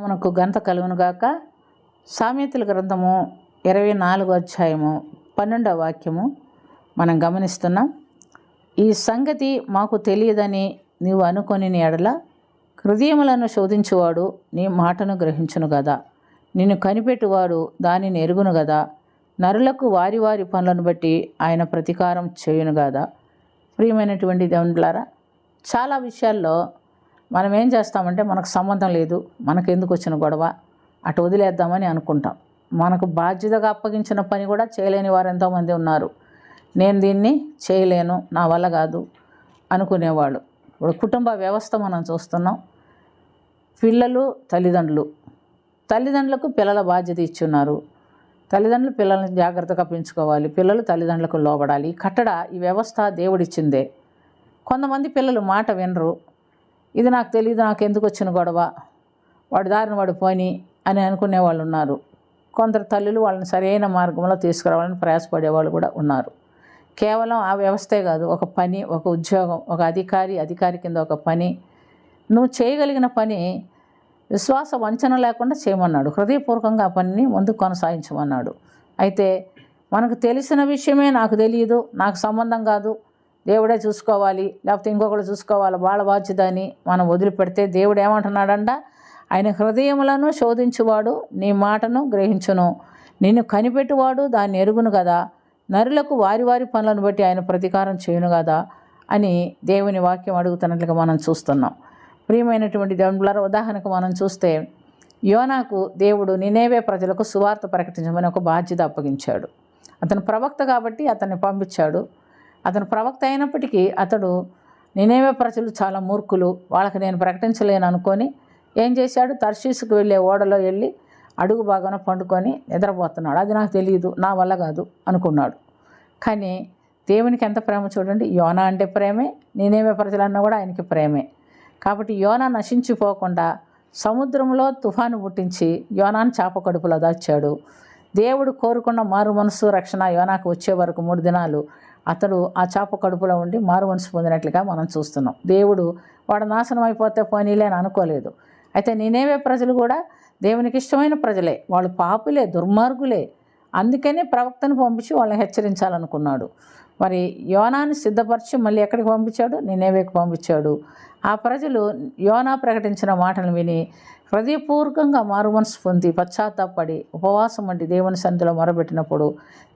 మనకు ఘనత కలుగునుగాక. సామెతల గ్రంథము 24వ అధ్యాయము 12వ వాక్యము మనం గమనిస్తున్నాం. ఈ సంగతి మాకు తెలియదని నీవు అనుకొని ఎడల హృదయములను శోధించువాడు నీ మాటను గ్రహించును గదా, నిన్ను కనిపెట్టువాడు దానిని ఎరుగును గదా, నరులకు వారి వారి పనులను బట్టి ఆయన ప్రతీకారం చేయును గదా. ప్రియమైనటువంటి దేవునులారా, చాలా విషయాల్లో మనం ఏం చేస్తామంటే మనకు సంబంధం లేదు, మనకు ఎందుకు వచ్చిన గొడవ, అటు వదిలేద్దామని అనుకుంటాం. మనకు బాధ్యతగా అప్పగించిన పని కూడా చేయలేని వారు ఎంతోమంది ఉన్నారు. నేను దీన్ని చేయలేను, నా వల్ల కాదు అనుకునేవాళ్ళు. ఇప్పుడు కుటుంబ వ్యవస్థ మనం చూస్తున్నాం. పిల్లలు తల్లిదండ్రులకు పిల్లల బాధ్యత ఇచ్చున్నారు. తల్లిదండ్రులు పిల్లల్ని జాగ్రత్తగా పెంచుకోవాలి, పిల్లలు తల్లిదండ్రులకు లోబడాలి. ఈ వ్యవస్థ దేవుడిచ్చిందే. కొంతమంది పిల్లలు మాట వినరు. ఇది నాకు తెలియదు, నాకు ఎందుకు వచ్చిన గొడవ, వాడి దారిని వాడు పోని అని అనుకునే వాళ్ళు ఉన్నారు. కొందరు తల్లులు వాళ్ళని సరైన మార్గంలో తీసుకురావాలని ప్రయాసపడేవాళ్ళు కూడా ఉన్నారు. కేవలం ఆ వ్యవస్థే కాదు, ఒక పని, ఒక ఉద్యోగం, ఒక అధికారి కింద ఒక పని, నువ్వు చేయగలిగిన పని విశ్వాస వంచన లేకుండా చేయమన్నాడు. హృదయపూర్వకంగా ఆ పనిని ముందుకు కొనసాగించమన్నాడు. అయితే మనకు తెలిసిన విషయమే నాకు తెలియదు, నాకు సంబంధం కాదు, దేవుడే చూసుకోవాలి, లేకపోతే ఇంకొకరు చూసుకోవాలి, వాళ్ళ బాధ్యత అని మనం వదిలిపెడితే దేవుడు ఏమంటున్నాడంట? ఆయన హృదయములను శోధించువాడు నీ మాటను గ్రహించును, నిన్ను కనిపెట్టువాడు దాన్ని ఎరుగును కదా, నరులకు వారి వారి పనులను బట్టి ఆయన ప్రతీకారం చేయును కదా అని దేవుని వాక్యం అడుగుతున్నట్లుగా మనం చూస్తున్నాం. ప్రియమైనటువంటి దేవునులారా, ఉదాహరణకు మనం చూస్తే యోనాకు దేవుడు నినేవే ప్రజలకు సువార్త ప్రకటించమని ఒక బాధ్యత అప్పగించాడు. అతను ప్రవక్త కాబట్టి అతన్ని పంపించాడు. అతను ప్రవక్త అయినప్పటికీ అతడు నినేవే ప్రజలు చాలా మూర్ఖులు, వాళ్ళకి నేను ప్రకటించలేను అనుకొని ఏం చేశాడు? తర్షీసుకు వెళ్ళే ఓడలో వెళ్ళి అడుగు భాగాన పండుకొని నిద్రపోతున్నాడు. అది నాకు తెలియదు, నా వల్ల కాదు అనుకున్నాడు. కానీ దేవునికి ఎంత ప్రేమ చూడండి. యోనా అంటే ప్రేమే, నినేవే ప్రజలన్నా కూడా ఆయనకి ప్రేమే. కాబట్టి యోనా నశించిపోకుండా సముద్రంలో తుఫాను పుట్టించి యోనాను చేప కడుపులో దాచాడు. దేవుడు కోరుకున్న మారు మనసు రక్షణ యోనాకు వచ్చే వరకు 3 దినాలు అతడు ఆ చేప కడుపులో ఉండి మారు మనసు పొందినట్లుగా మనం చూస్తున్నాం. దేవుడు వాడు నాశనం అయిపోతే పోనీలే అని అనుకోలేదు. అయితే నినేవే ప్రజలు కూడా దేవునికి ఇష్టమైన ప్రజలే, వాళ్ళు పాపులే, దుర్మార్గులే. అందుకనే ప్రవక్తను పంపించి వాళ్ళని హెచ్చరించాలనుకున్నాడు. మరి యోనాని సిద్ధపరిచి మళ్ళీ ఎక్కడికి పంపించాడు? నినేవేకి పంపించాడు. ఆ ప్రజలు యోనా ప్రకటించిన మాటలు విని హృదయపూర్వకంగా మారు మనసు పొంది పశ్చాత్తాపడి ఉపవాసం వంటి దేవుని సన్నిధిలో మొరబెట్టినప్పుడు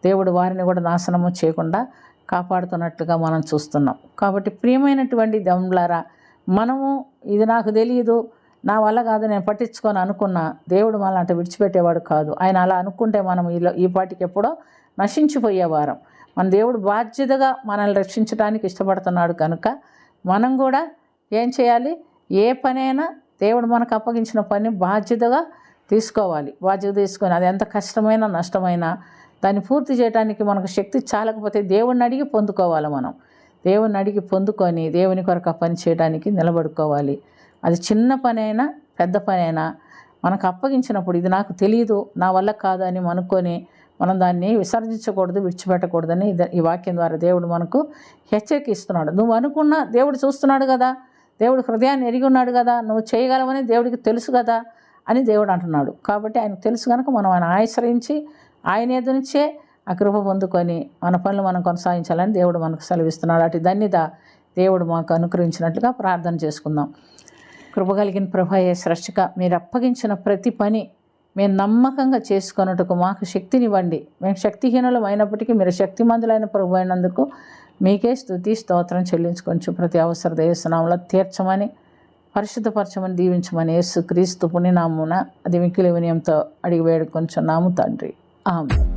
దేవుడు వారిని కూడా నాశనము చేయకుండా కాపాడుతున్నట్లుగా మనం చూస్తున్నాం. కాబట్టి ప్రియమైనటువంటి దేవునులారా, మనము ఇది నాకు తెలియదు, నా వల్ల కాదు, నేను పట్టించుకొని అనుకున్నా, దేవుడు మనల్ని అంటే విడిచిపెట్టేవాడు కాదు. ఆయన అలా అనుకుంటే మనం ఈ పాటికి ఎప్పుడో నశించిపోయేవారం. మన దేవుడు బాధ్యతగా మనల్ని రక్షించడానికి ఇష్టపడుతున్నాడు కనుక మనం కూడా ఏం చేయాలి? ఏ పనైనా దేవుడు మనకు అప్పగించిన పని బాధ్యతగా తీసుకోవాలి. బాధ్యత తీసుకొని అది ఎంత కష్టమైనా నష్టమైనా దాన్ని పూర్తి చేయడానికి మనకు శక్తి చాలకపోతే దేవుణ్ణి అడిగి పొందుకోవాలి. మనం దేవుణ్ణి అడిగి పొందుకొని దేవుని కొరకు ఆ పని చేయడానికి నిలబడుకోవాలి. అది చిన్న పనైనా పెద్ద పనైనా మనకు అప్పగించినప్పుడు ఇది నాకు తెలియదు, నా వల్ల కాదు అని అనుకొని మనం దాన్ని విసర్జించకూడదు, విడిచిపెట్టకూడదని ఈ వాక్యం ద్వారా దేవుడు మనకు హెచ్చరికిస్తున్నాడు. నువ్వు అనుకున్నా దేవుడు చూస్తున్నాడు కదా, దేవుడు హృదయాన్ని ఎరిగి ఉన్నాడు కదా, నువ్వు చేయగలవని దేవుడికి తెలుసు కదా అని దేవుడు అంటున్నాడు. కాబట్టి ఆయనకు తెలుసు కనుక మనం ఆయన ఆశ్రయించి ఆయన ఎదురు నుంచే ఆ కృప పొందుకొని మన పనులు మనం కొనసాగించాలని దేవుడు మనకు సెలవిస్తున్నాడు. అటు ధన్యత దేవుడు మాకు అనుగ్రహించినట్లుగా ప్రార్థన చేసుకుందాం. కృప కలిగిన ప్రభు యేసు రక్షక, మీరు అప్పగించిన ప్రతి పని మేము నమ్మకంగా చేసుకొనుటకు మాకు శక్తినివ్వండి. మేము శక్తిహీనులం అయినప్పటికీ మీరు శక్తిమంతులైన ప్రభు అయినందుకు మీకే స్తుతి స్తోత్రం చెల్లించుకొంచు ప్రతి అవసర యేసునామములో తీర్చమని పరిశుద్ధపరచమని దీవించమని యేసు క్రీస్తు పుణ్యనామమున అది మిక్కిలి వినయంతో అడిగి వేడుకొంచున్నాము తండ్రి. ఆమేన్.